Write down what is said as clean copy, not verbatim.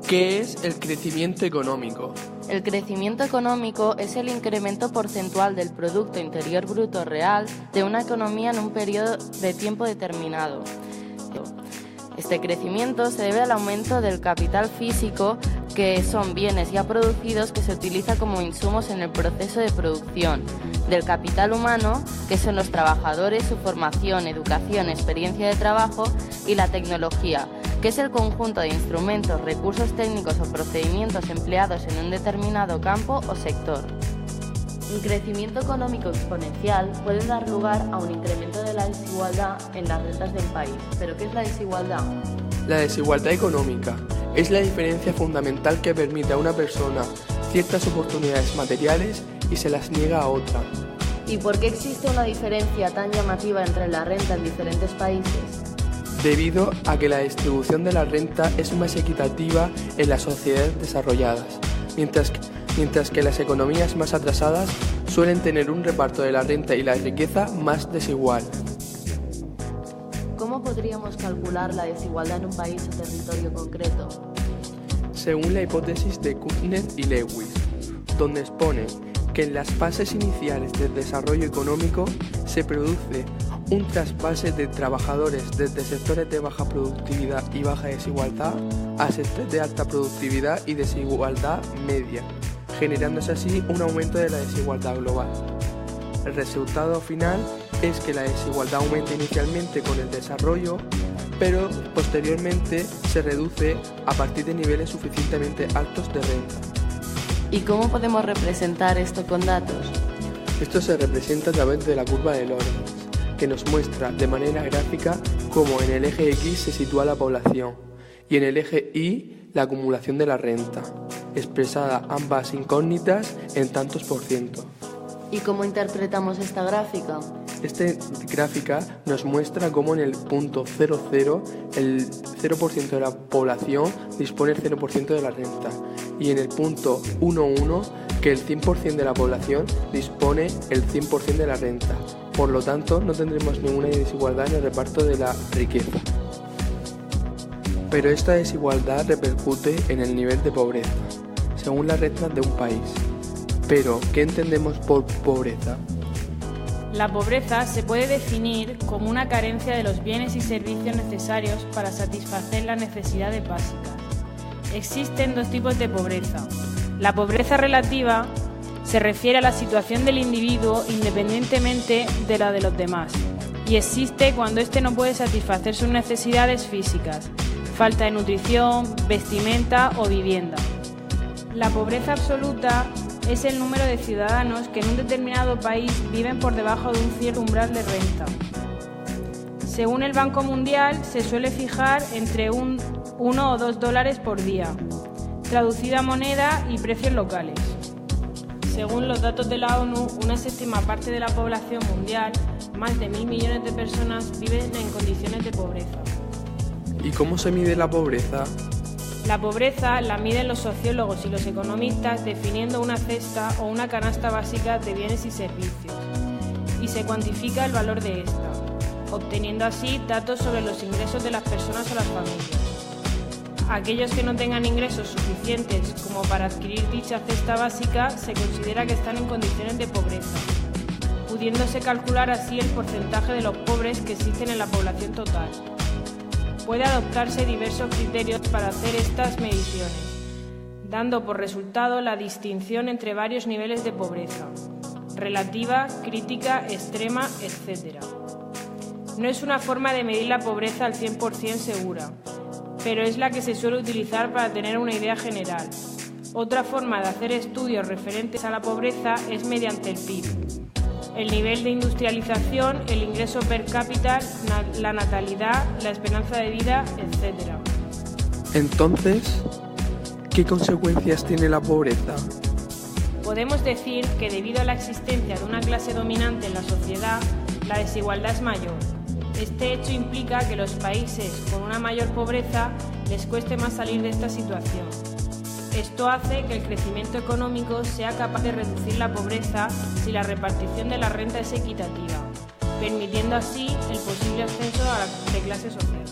¿Qué es el crecimiento económico? El crecimiento económico es el incremento porcentual del Producto Interior Bruto real de una economía en un periodo de tiempo determinado. Este crecimiento se debe al aumento del capital físico, que son bienes ya producidos que se utiliza como insumos en el proceso de producción, del capital humano, que son los trabajadores, su formación, educación, experiencia de trabajo, y la tecnología, que es el conjunto de instrumentos, recursos técnicos o procedimientos empleados en un determinado campo o sector. Un crecimiento económico exponencial puede dar lugar a un incremento de la desigualdad en las rentas del país. ¿Pero qué es la desigualdad? La desigualdad económica es la diferencia fundamental que permite a una persona ciertas oportunidades materiales y se las niega a otra. ¿Y por qué existe una diferencia tan llamativa entre la renta en diferentes países? Debido a que la distribución de la renta es más equitativa en las sociedades desarrolladas, mientras que las economías más atrasadas suelen tener un reparto de la renta y la riqueza más desigual. ¿Cómo podríamos calcular la desigualdad en un país o territorio concreto? Según la hipótesis de Kuznets y Lewis, donde expone que en las fases iniciales del desarrollo económico se produce un trasvase de trabajadores desde sectores de baja productividad y baja desigualdad a sectores de alta productividad y desigualdad media, generándose así un aumento de la desigualdad global. El resultado final es que la desigualdad aumenta inicialmente con el desarrollo, pero posteriormente se reduce a partir de niveles suficientemente altos de renta. ¿Y cómo podemos representar esto con datos? Esto se representa a través de la curva de Lorenz, que nos muestra de manera gráfica cómo en el eje X se sitúa la población y en el eje Y la acumulación de la renta, expresada ambas incógnitas en tantos por ciento. ¿Y cómo interpretamos esta gráfica? Esta gráfica nos muestra cómo en el punto 00 el 0% de la población dispone el 0% de la renta y en el punto 11 que el 100% de la población dispone el 100% de la renta. Por lo tanto, no tendremos ninguna desigualdad en el reparto de la riqueza. Pero esta desigualdad repercute en el nivel de pobreza, según las rentas de un país. Pero, ¿qué entendemos por pobreza? La pobreza se puede definir como una carencia de los bienes y servicios necesarios para satisfacer las necesidades básicas. Existen dos tipos de pobreza. La pobreza relativa se refiere a la situación del individuo independientemente de la de los demás, y existe cuando éste no puede satisfacer sus necesidades físicas, falta de nutrición, vestimenta o vivienda. La pobreza absoluta es el número de ciudadanos que en un determinado país viven por debajo de un cierto umbral de renta. Según el Banco Mundial, se suele fijar entre $1 o $2 por día, traducida a moneda y precios locales. Según los datos de la ONU, una séptima parte de la población mundial, más de 1.000 millones de personas, viven en condiciones de pobreza. ¿Y cómo se mide la pobreza? La pobreza la miden los sociólogos y los economistas definiendo una cesta o una canasta básica de bienes y servicios, y se cuantifica el valor de esta, obteniendo así datos sobre los ingresos de las personas o las familias. Aquellos que no tengan ingresos suficientes como para adquirir dicha cesta básica se considera que están en condiciones de pobreza, pudiéndose calcular así el porcentaje de los pobres que existen en la población total. Puede adoptarse diversos criterios para hacer estas mediciones, dando por resultado la distinción entre varios niveles de pobreza: relativa, crítica, extrema, etc. No es una forma de medir la pobreza al 100% segura, pero es la que se suele utilizar para tener una idea general. Otra forma de hacer estudios referentes a la pobreza es mediante el PIB, el nivel de industrialización, el ingreso per cápita, la natalidad, la esperanza de vida, etc. Entonces, ¿qué consecuencias tiene la pobreza? Podemos decir que debido a la existencia de una clase dominante en la sociedad, la desigualdad es mayor. Este hecho implica que los países con una mayor pobreza les cueste más salir de esta situación. Esto hace que el crecimiento económico sea capaz de reducir la pobreza si la repartición de la renta es equitativa, permitiendo así el posible ascenso de clase social.